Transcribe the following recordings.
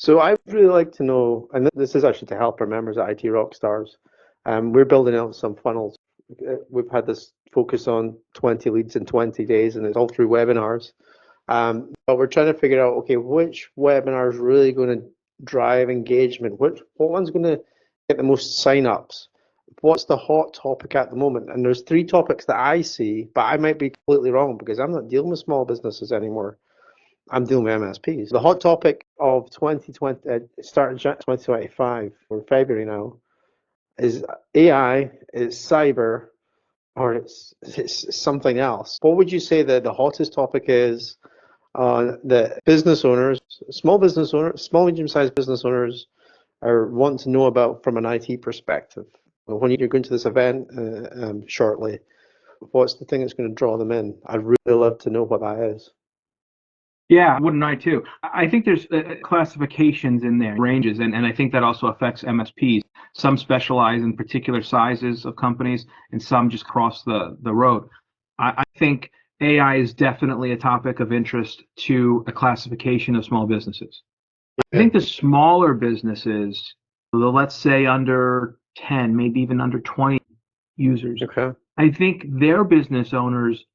So I would really like to know, and this is actually to help our members at IT Rockstars. We're building out some funnels. We've had this focus on 20 leads in 20 days, and it's all through webinars. But we're trying to figure out, okay, which webinar is really going to drive engagement? What one's going to get the most sign-ups? What's the hot topic at the moment? And there's three topics that I see, but I might be completely wrong because I'm not dealing with small businesses anymore. I'm dealing with MSPs. The hot topic of 2020, starting 2025 or February now, is AI, it's cyber, or it's something else. What would you say that the hottest topic is that business owners, small business owners, small medium-sized business owners are wanting to know about from an IT perspective? When you're going to this event shortly, what's the thing that's going to draw them in? I'd really love to know what that is. Yeah, wouldn't I too? I think there's classifications in there, ranges, and I think that also affects MSPs. Some specialize in particular sizes of companies, and some just cross the road. I think AI is definitely a topic of interest to a classification of small businesses. I think the smaller businesses, let's say under 10, maybe even under 20 users, Okay. I think their business owners,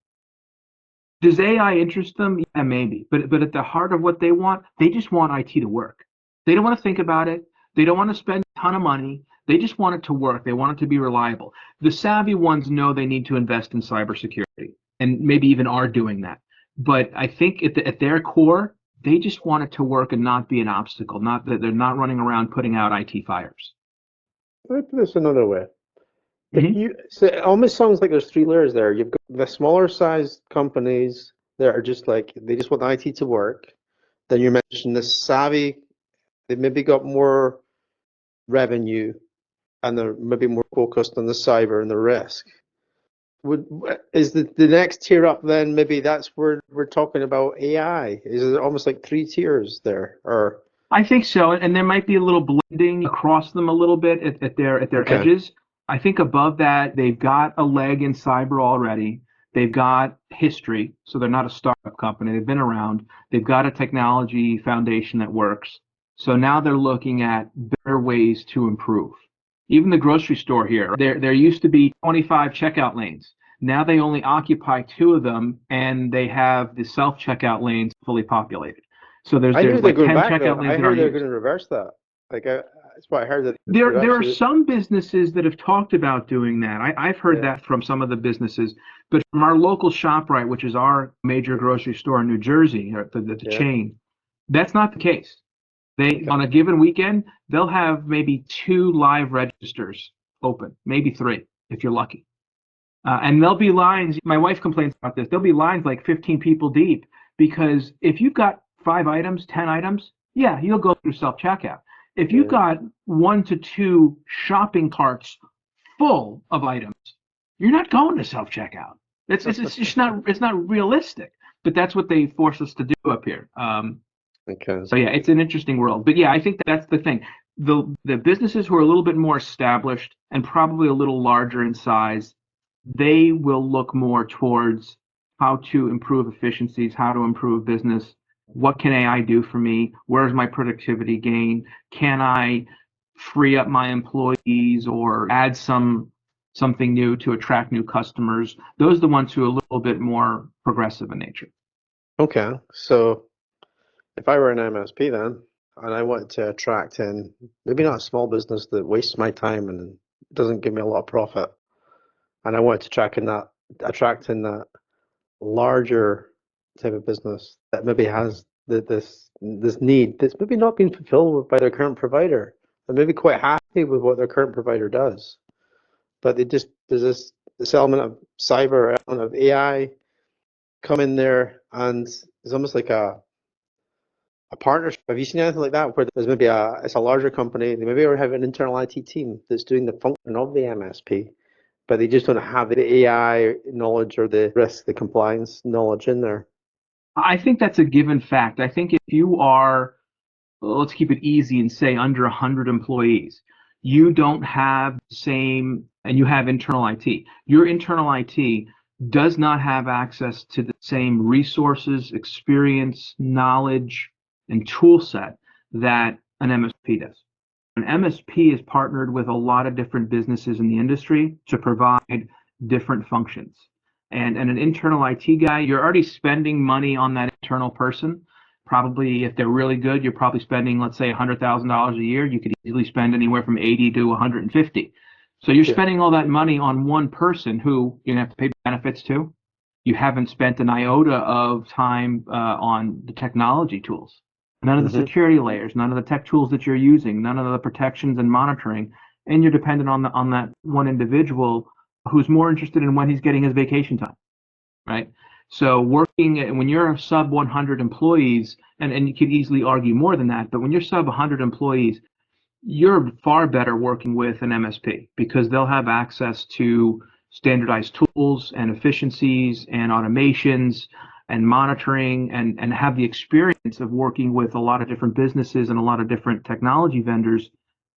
does AI interest them? Yeah, maybe. But at the heart of what they just want IT to work. They don't want to think about it. They don't want to spend a ton of money. They just want it to work. They want it to be reliable. The savvy ones know they need to invest in cybersecurity and maybe even are doing that. But I think at their core, they just want it to work and not be an obstacle, not that they're not running around putting out IT fires. Let me put this another way. Mm-hmm. So it almost sounds like there's three layers there. You've got the smaller sized companies that are just like they just want IT to work. Then you mentioned the savvy, they maybe got more revenue and they're maybe more focused on the cyber and the risk. Is the next tier up then maybe that's where we're talking about AI? Is it almost like three tiers there? Or I think so, and there might be a little blending across them a little bit at their okay. edges. I think above that, they've got a leg in cyber already. They've got history, so they're not a startup company. They've been around. They've got a technology foundation that works. So now they're looking at better ways to improve. Even the grocery store here, there used to be 25 checkout lanes. Now they only occupy two of them, and they have the self-checkout lanes fully populated. So there's I hear there's they're like going 10 back checkout though. I lanes that heard aren't they're going used. to reverse that. That's what I heard that they're There are actually some businesses that have talked about doing that. I've heard yeah. that from some of the businesses, but from our local ShopRite, which is our major grocery store in New Jersey, or the Yeah. chain, that's not the case. They Okay. on a given weekend, they'll have maybe two live registers open, maybe three if you're lucky. And there'll be lines. My wife complains about this. There'll be lines like 15 people deep because if you've got 5 items, 10 items, yeah, you'll go through self-checkout. If you've Yeah. got 1 to 2 shopping carts full of items, you're not going to self-checkout. It's just not realistic. But that's what they force us to do up here. Okay. So yeah, it's an interesting world. But yeah, I think that's the thing. The businesses who are a little bit more established and probably a little larger in size, they will look more towards how to improve efficiencies, how to improve business. What can AI do for me? Where's my productivity gain? Can I free up my employees or add something new to attract new customers? Those are the ones who are a little bit more progressive in nature. Okay. So if I were an MSP then, and I wanted to attract in maybe not a small business that wastes my time and doesn't give me a lot of profit, and I wanted to attract in that larger type of business that maybe has this need that's maybe not being fulfilled by their current provider. They're maybe quite happy with what their current provider does, but there's this element of cyber, element of AI come in there, and it's almost like a partnership. Have you seen anything like that where there's maybe it's a larger company, they maybe already have an internal IT team that's doing the function of the MSP, but they just don't have the AI knowledge or the risk, the compliance knowledge in there. I think that's a given fact. I think if you are, let's keep it easy and say under 100 employees, you don't have the same, and you have internal IT. Your internal IT does not have access to the same resources, experience, knowledge, and tool set that an MSP does. An MSP is partnered with a lot of different businesses in the industry to provide different functions. And an internal IT guy, you're already spending money on that internal person. Probably, if they're really good, you're probably spending, let's say, $100,000 a year. You could easily spend anywhere from 80 to 150. So you're spending all that money on one person who you're gonna have to pay benefits to. You haven't spent an iota of time on the technology tools, none of the security layers, none of the tech tools that you're using, none of the protections and monitoring, and you're dependent on that one individual who's more interested in when he's getting his vacation time, right? So when you're sub 100 employees, and you could easily argue more than that, but when you're sub 100 employees, you're far better working with an MSP because they'll have access to standardized tools and efficiencies and automations and monitoring and have the experience of working with a lot of different businesses and a lot of different technology vendors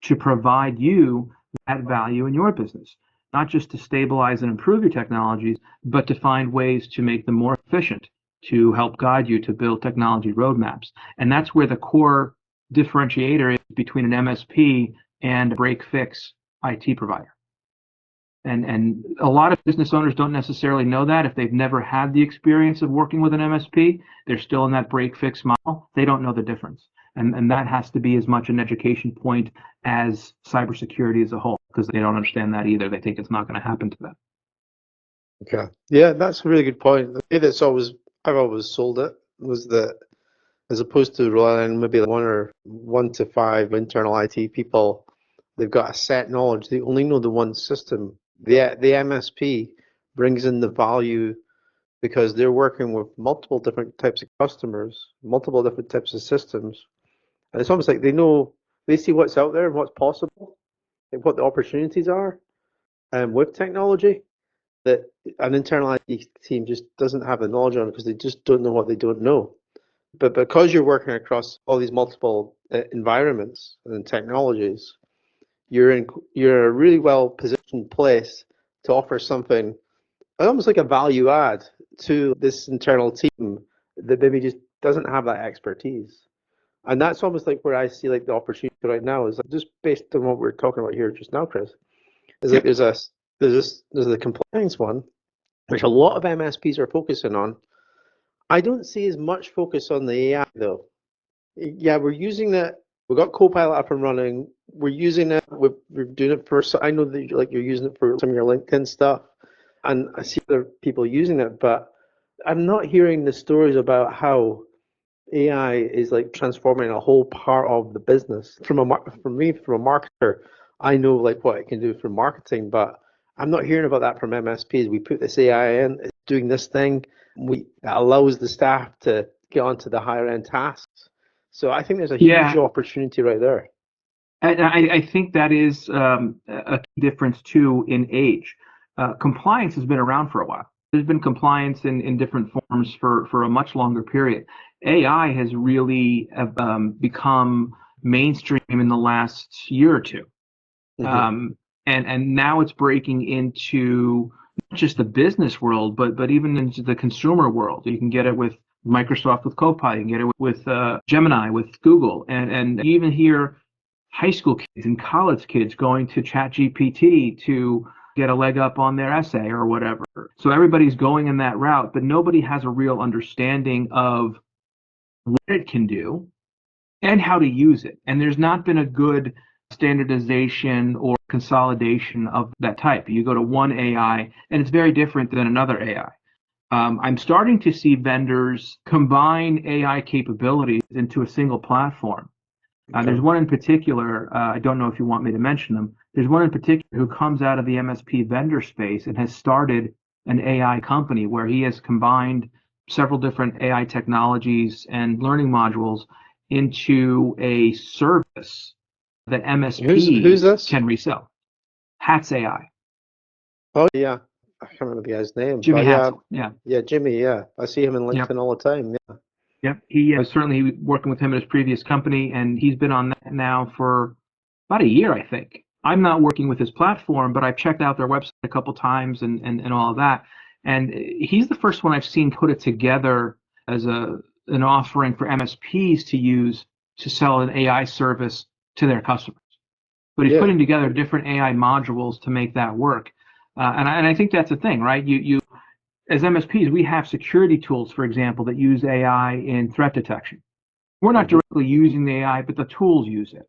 to provide you that value in your business, not just to stabilize and improve your technologies, but to find ways to make them more efficient, to help guide you to build technology roadmaps. And that's where the core differentiator is between an MSP and a break-fix IT provider. And a lot of business owners don't necessarily know that. If they've never had the experience of working with an MSP, they're still in that break-fix model. They don't know the difference. And that has to be as much an education point as cybersecurity as a whole, because they don't understand that either. They think it's not going to happen to them. Okay. Yeah, that's a really good point. The way I've always sold it was that as opposed to relying on maybe one to five internal IT people, they've got a set knowledge. They only know the one system. The MSP brings in the value because they're working with multiple different types of customers, multiple different types of systems. And it's almost like they see what's out there and what's possible, like what the opportunities are with technology that an internal IT team just doesn't have the knowledge on because they just don't know what they don't know. But because you're working across all these multiple environments and technologies, you're in a really well positioned place to offer something almost like a value add to this internal team that maybe just doesn't have that expertise. And that's almost like where I see like the opportunity right now is like just based on what we're talking about here just now, Chris. Is like there's the compliance one, which a lot of MSPs are focusing on. I don't see as much focus on the AI though. Yeah, we're using it. We've got Copilot up and running. We're using it. We're doing it for. I know that you're using it for some of your LinkedIn stuff, and I see other people using it, but I'm not hearing the stories about how AI is like transforming a whole part of the business. For me, from a marketer, I know like what it can do for marketing, but I'm not hearing about that from MSPs. We put this AI in, it's doing this thing. It allows the staff to get onto the higher end tasks. So I think there's a huge opportunity right there. And I think that is a key difference too in age. Compliance has been around for a while. There's been compliance in different forms for a much longer period. AI has really become mainstream in the last year or two. And now it's breaking into not just the business world, but even into the consumer world. You can get it with Microsoft with Copilot, you can get it with Gemini, with Google, and you even hear high school kids and college kids going to ChatGPT to get a leg up on their essay or whatever. So everybody's going in that route, but nobody has a real understanding of what it can do and how to use it. And there's not been a good standardization or consolidation of that type. You go to one AI and it's very different than another AI. I'm starting to see vendors combine AI capabilities into a single platform. There's one in particular, I don't know if you want me to mention them. There's one in particular who comes out of the MSP vendor space and has started an AI company where he has combined several different AI technologies and learning modules into a service that MSPs can resell. Hats AI. Oh yeah, I can't remember the guy's name. Jimmy Hats. Yeah, Jimmy. Yeah, I see him in LinkedIn all the time. Yeah. Yep, he was certainly working with him at his previous company, and he's been on that now for about a year, I think. I'm not working with his platform, but I've checked out their website a couple times and all of that. And he's the first one I've seen put it together as an offering for MSPs to use to sell an AI service to their customers. But he's putting together different AI modules to make that work. And I think that's the thing, right? You as MSPs, we have security tools, for example, that use AI in threat detection. We're not directly using the AI, but the tools use it.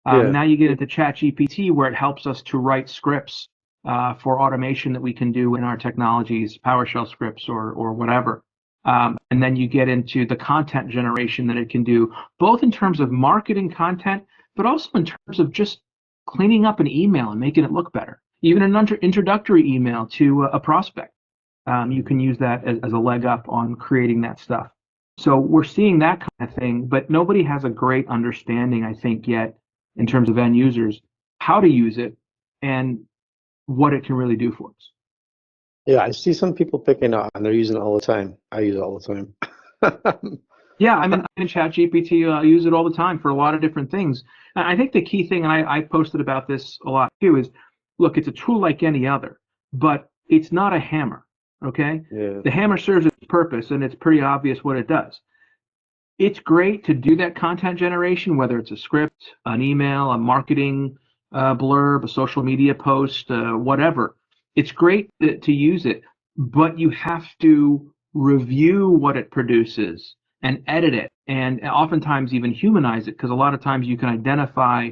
Now you get into ChatGPT, where it helps us to write scripts for automation that we can do in our technologies, PowerShell scripts or whatever. And then you get into the content generation that it can do, both in terms of marketing content, but also in terms of just cleaning up an email and making it look better. Even an introductory email to a prospect. You can use that as a leg up on creating that stuff. So we're seeing that kind of thing, but nobody has a great understanding, I think, yet in terms of end users, how to use it and what it can really do for us. Yeah, I see some people picking up and they're using it all the time. I use it all the time. Yeah, I'm in ChatGPT. I use it all the time for a lot of different things. And I think the key thing, and I posted about this a lot too, is look, it's a tool like any other, but it's not a hammer. Okay? Yeah. The hammer serves its purpose, and it's pretty obvious what it does. It's great to do that content generation, whether it's a script, an email, a marketing blurb, a social media post, whatever. It's great to use it, but you have to review what it produces and edit it, and oftentimes even humanize it, because a lot of times you can identify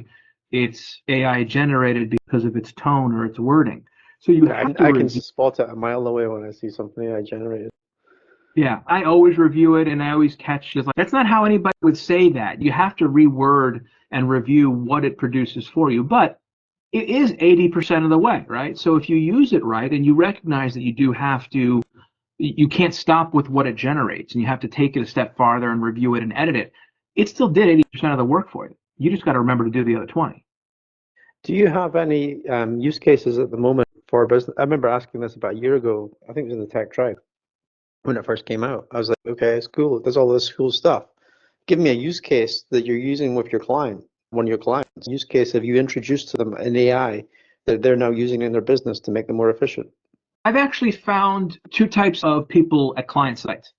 it's AI generated because of its tone or its wording. So you have to I can spot it a mile away when I see something AI generated. Yeah, I always review it, and I always catch just like that's not how anybody would say that. You have to reword and review what it produces for you, but it is 80% of the way, right? So if you use it right and you recognize that you do have to, you can't stop with what it generates, and you have to take it a step farther and review it and edit it. It still did 80% of the work for you. You just got to remember to do the other 20. Do you have any use cases at the moment for business? I remember asking this about a year ago. I think it was in the Tech Tribe when it first came out. I was like, okay, it's cool. It does all this cool stuff. Give me a use case that you're using with your client, one of your clients. Use case have you introduced to them an AI that they're now using in their business to make them more efficient? I've actually found two types of people at client sites.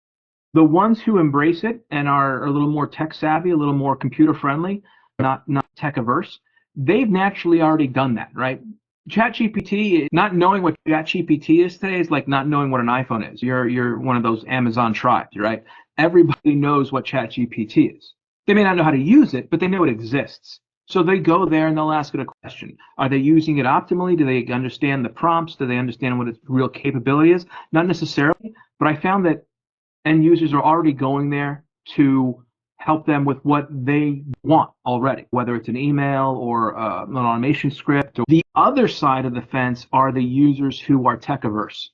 The ones who embrace it and are a little more tech savvy, a little more computer friendly, not tech averse, they've naturally already done that, right? ChatGPT, not knowing what ChatGPT is today is like not knowing what an iPhone is. You're one of those Amazon tribes, right? Everybody knows what ChatGPT is. They may not know how to use it, but they know it exists. So they go there and they'll ask it a question. Are they using it optimally? Do they understand the prompts? Do they understand what its real capability is? Not necessarily, but I found that end users are already going there to help them with what they want already, whether it's an email or an automation script. The other side of the fence are the users who are tech averse,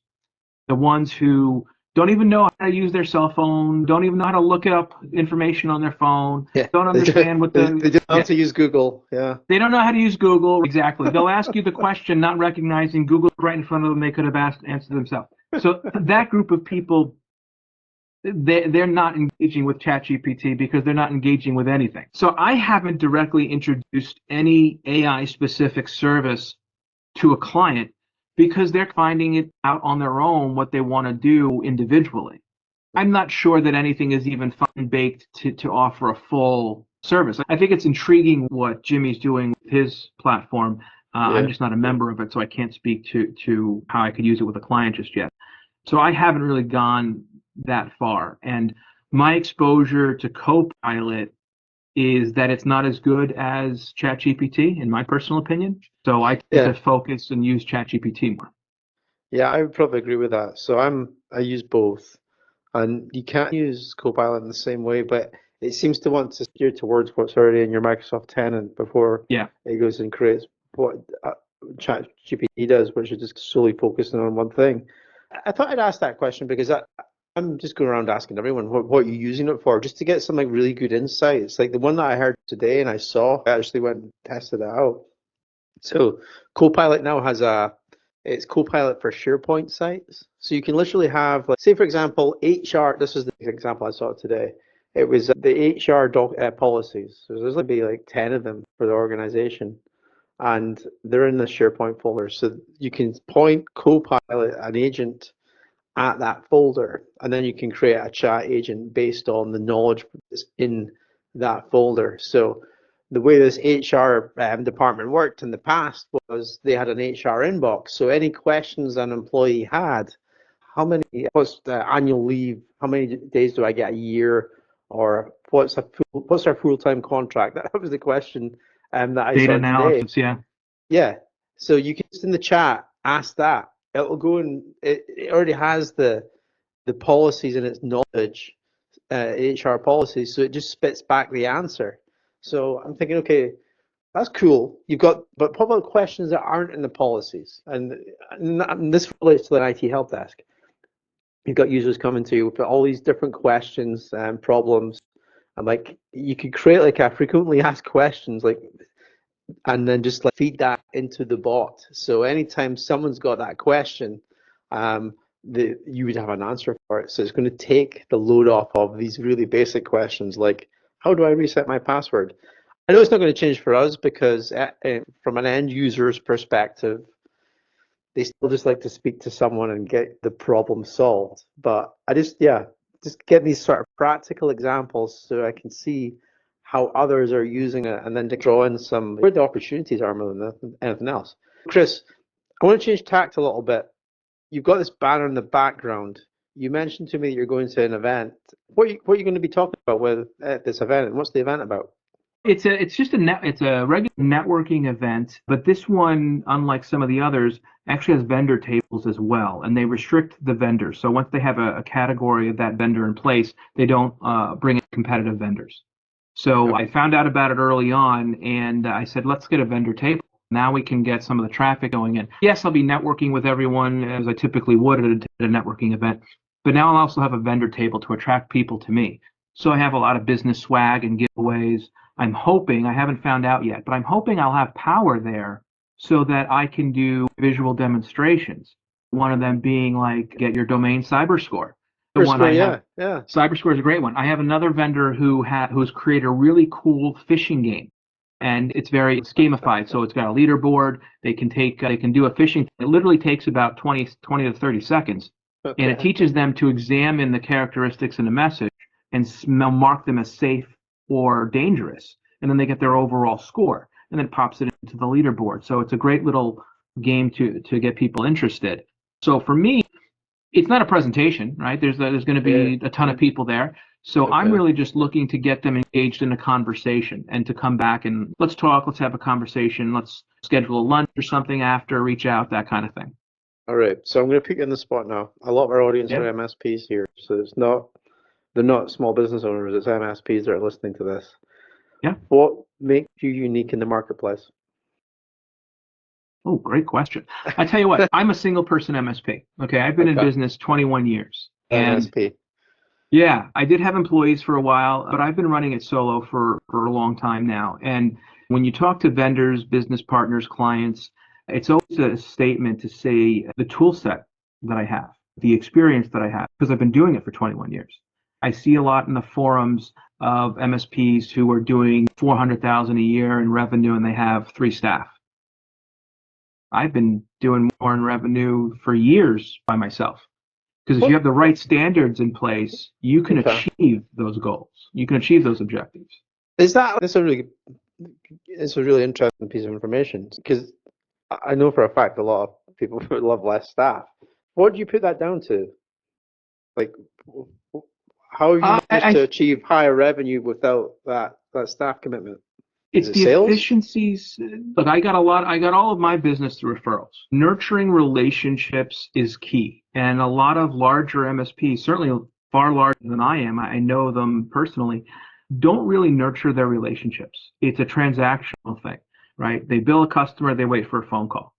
the ones who don't even know how to use their cell phone, don't even know how to look up information on their phone, don't understand what they don't know how to use Google. Yeah. They don't know how to use Google. Exactly. They'll ask you the question, not recognizing Google right in front of them. They could have answered themselves. So that group of people, they're not engaging with ChatGPT because they're not engaging with anything. So I haven't directly introduced any AI specific service to a client because they're finding it out on their own what they want to do individually. I'm not sure that anything is even fine baked to offer a full service. I think it's intriguing what Jimmy's doing with his platform. I'm just not a member of it, so I can't speak to how I could use it with a client just yet. So I haven't really gone that far. And my exposure to Copilot is that it's not as good as ChatGPT, in my personal opinion. So I tend to focus and use ChatGPT more. Yeah, I would probably agree with that. So I use both. And you can't use Copilot in the same way, but it seems to want to steer towards what's already in your Microsoft tenant before it goes and creates what ChatGPT does, which is just solely focusing on one thing. I thought I'd ask that question because I'm just going around asking everyone what you're using it for, just to get some like really good insights. Like the one that I heard today and I actually went and tested it out. So Copilot now has it's Copilot for SharePoint sites. So you can literally have, like, say for example, HR. This is the example I saw today. It was the HR policies. So there's going to be like 10 of them for the organization, and they're in the SharePoint folder. So you can point Copilot, an agent, at that folder, and then you can create a chat agent based on the knowledge that's in that folder. So the way this HR department worked in the past was they had an HR inbox. So any questions an employee had, what's the annual leave, how many days do I get a year, or what's our full-time contract? That was the question that I Data saw today. analysis, yeah. Yeah. So you can just in the chat ask that. It'll go and it already has the policies and its knowledge, HR policies, so it just spits back the answer. So I'm thinking, okay, that's cool. But what about questions that aren't in the policies? And this relates to an IT help desk. You've got users coming to you with all these different questions and problems. And like you could create like a frequently asked questions, like, and then just like feed that into the bot. So anytime someone's got that question, you would have an answer for it. So it's going to take the load off of these really basic questions like, how do I reset my password? I know it's not going to change for us because from an end user's perspective, they still just like to speak to someone and get the problem solved. But just get these sort of practical examples so I can see how others are using it and then to draw in some where the opportunities are more than anything else. Chris, I want to change tact a little bit. You've got this banner in the background. You mentioned to me that you're going to an event. What are you going to be talking about with at this event, and what's the event about? It's a regular networking event, but this one, unlike some of the others, actually has vendor tables as well, and they restrict the vendors. So once they have a category of that vendor in place, they don't bring in competitive vendors. So I found out about it early on, and I said, let's get a vendor table. Now we can get some of the traffic going in. Yes, I'll be networking with everyone as I typically would at a networking event, but now I'll also have a vendor table to attract people to me. So I have a lot of business swag and giveaways. I'm hoping, I haven't found out yet, but I'm hoping I'll have power there so that I can do visual demonstrations. One of them being like get your domain CyberScore. The one I have, yeah. CyberScore is a great one. I have another vendor who's created a really cool phishing game, and it's gamified. So it's got a leaderboard. They can do a phishing. It literally takes about 20 to 30 seconds, and it teaches them to examine the characteristics in a message and mark them as safe or dangerous, and then they get their overall score, and then pops it into the leaderboard. So it's a great little game to get people interested. So for me, it's not a presentation, right? There's going to be a ton of people there. So I'm really just looking to get them engaged in a conversation and to come back and let's talk, let's have a conversation, let's schedule a lunch or something after, reach out, that kind of thing. All right. So I'm going to put you on the spot now. A lot of our audience are MSPs here, so they're not small business owners, it's MSPs that are listening to this. Yeah. What makes you unique in the marketplace? Oh, great question. I tell you what, I'm a single person MSP. Okay. I've been in business 21 years. MSP. Yeah, I did have employees for a while, but I've been running it solo for a long time now. And when you talk to vendors, business partners, clients, it's always a statement to say the tool set that I have, the experience that I have, because I've been doing it for 21 years. I see a lot in the forums of MSPs who are doing 400,000 a year in revenue and they have 3 staff. I've been doing more in revenue for years by myself. Because if you have the right standards in place, you can achieve those goals. You can achieve those objectives. It's a really interesting piece of information because I know for a fact a lot of people would love less staff. What do you put that down to? Like, how have you managed to achieve higher revenue without that staff commitment? It's the sales? Efficiencies. Look, I got all of my business through referrals. Nurturing relationships is key. And a lot of larger MSPs, certainly far larger than I am, I know them personally, don't really nurture their relationships. It's a transactional thing, right? They bill a customer, they wait for a phone call.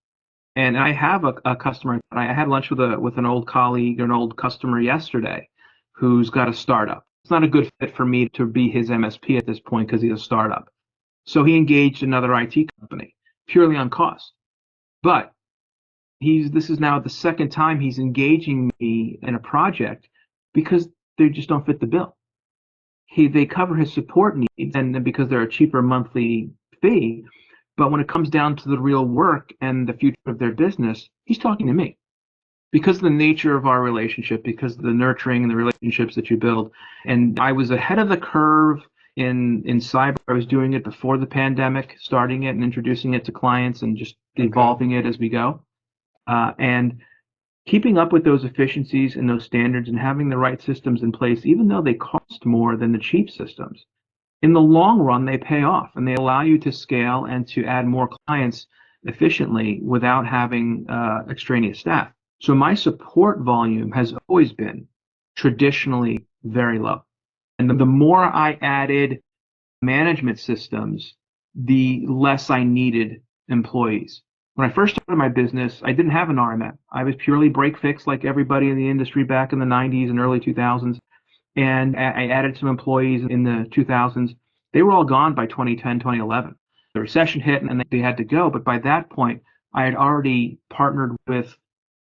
And I have a customer, I had lunch with an old colleague, an old customer yesterday who's got a startup. It's not a good fit for me to be his MSP at this point because he's a startup. So he engaged another IT company purely on cost. But this is now the second time he's engaging me in a project because they just don't fit the bill. They cover his support needs and because they're a cheaper monthly fee. But when it comes down to the real work and the future of their business, he's talking to me because of the nature of our relationship, because of the nurturing and the relationships that you build. And I was ahead of the curve In cyber, I was doing it before the pandemic, starting it and introducing it to clients and just Okay. evolving it as we go. And keeping up with those efficiencies and those standards and having the right systems in place, even though they cost more than the cheap systems, in the long run, they pay off and they allow you to scale and to add more clients efficiently without having extraneous staff. So my support volume has always been traditionally very low. And the more I added management systems, the less I needed employees. When I first started my business, I didn't have an RMM. I was purely break fix like everybody in the industry back in the 90s and early 2000s. And I added some employees in the 2000s. They were all gone by 2010, 2011. The recession hit and they had to go. But by that point, I had already partnered with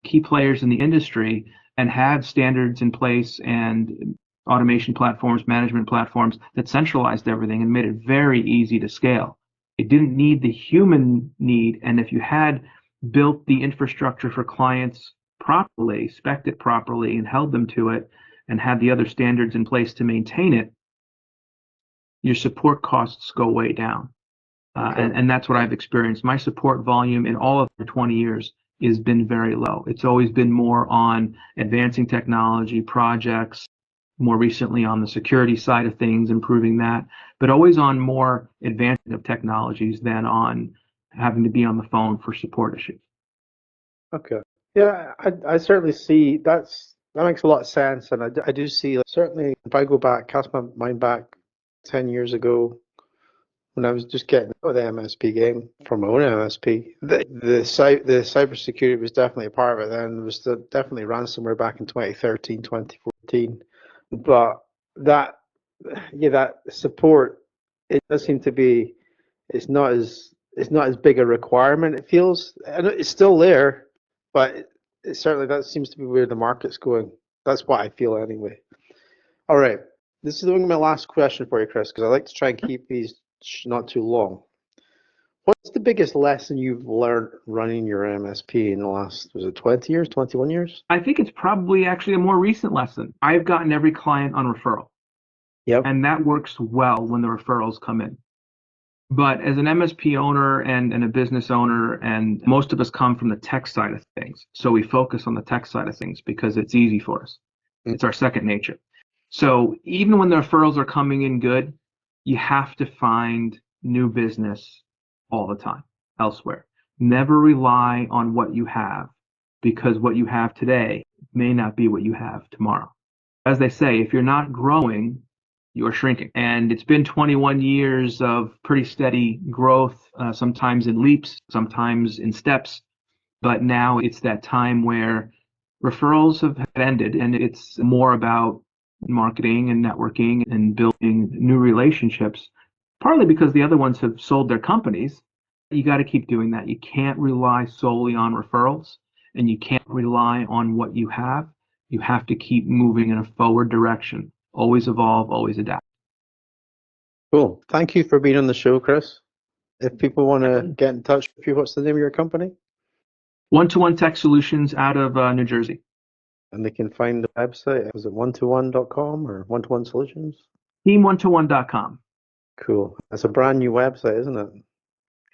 key players in the industry and had standards in place and automation platforms, management platforms that centralized everything and made it very easy to scale. It didn't need the human need. And if you had built the infrastructure for clients properly, spec'd it properly, and held them to it, and had the other standards in place to maintain it, your support costs go way down. Okay. And that's what I've experienced. My support volume in all of the 20 years has been very low. It's always been more on advancing technology projects, more recently on the security side of things, improving that, but always on more advancing of technologies than on having to be on the phone for support issues. Okay. Yeah, I certainly see that makes a lot of sense, and I do see, like, certainly if I go back, cast my mind back 10 years ago when I was just getting out of the MSP game from my own MSP, the cybersecurity was definitely a part of it. Then there was definitely ransomware back in 2013, 2014, but that support, it does seem to be, it's not as big a requirement. It feels, and it's still there, but it certainly, that seems to be where the market's going. That's what I feel anyway. All right, this is my last question for you, Chris, because I like to try and keep these not too long. What's the biggest lesson you've learned running your MSP in the last, was it 20 years, 21 years? I think it's probably actually a more recent lesson. I've gotten every client on referral. Yep. And that works well when the referrals come in. But as an MSP owner and a business owner, and most of us come from the tech side of things, so we focus on the tech side of things because it's easy for us. It's our second nature. So even when the referrals are coming in good, you have to find new business all the time elsewhere. Never rely on what you have, because what you have today may not be what you have tomorrow. As they say, if you're not growing, you're shrinking. And it's been 21 years of pretty steady growth, sometimes in leaps, sometimes in steps. But now it's that time where referrals have ended and it's more about marketing and networking and building new relationships, partly because the other ones have sold their companies. You got to keep doing that. You can't rely solely on referrals, and you can't rely on what you have. You have to keep moving in a forward direction. Always evolve, always adapt. Cool. Thank you for being on the show, Chris. If people want to get in touch with you, what's the name of your company? One-to-One Tech Solutions out of New Jersey. And they can find the website. Is it one-to-one.com or one-to-one solutions? Team1to1.com. Cool. That's a brand new website, isn't it?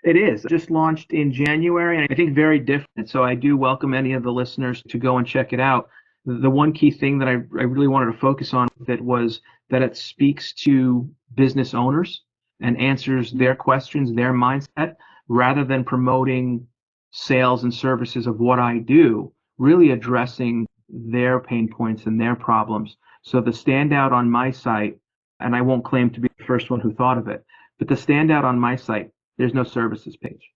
It is. Just launched in January, and I think very different. So I do welcome any of the listeners to go and check it out. The one key thing that I really wanted to focus on that was that it speaks to business owners and answers their questions, their mindset, rather than promoting sales and services of what I do, really addressing their pain points and their problems. So the standout on my site, and I won't claim to be the first one who thought of it, but the standout on my site, there's no services page.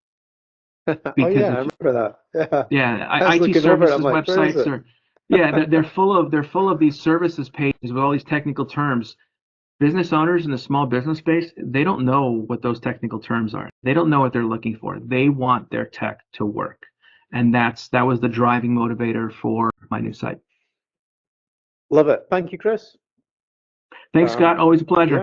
Oh yeah, I remember that. Yeah, I was IT looking over it, services I'm like, where is websites it? are, yeah, they're full of these services pages with all these technical terms. Business owners in the small business space, they don't know what those technical terms are. They don't know what they're looking for. They want their tech to work. And that was the driving motivator for my new site. Love it. Thank you, Chris. Thanks, Scott. Always a pleasure. Yeah.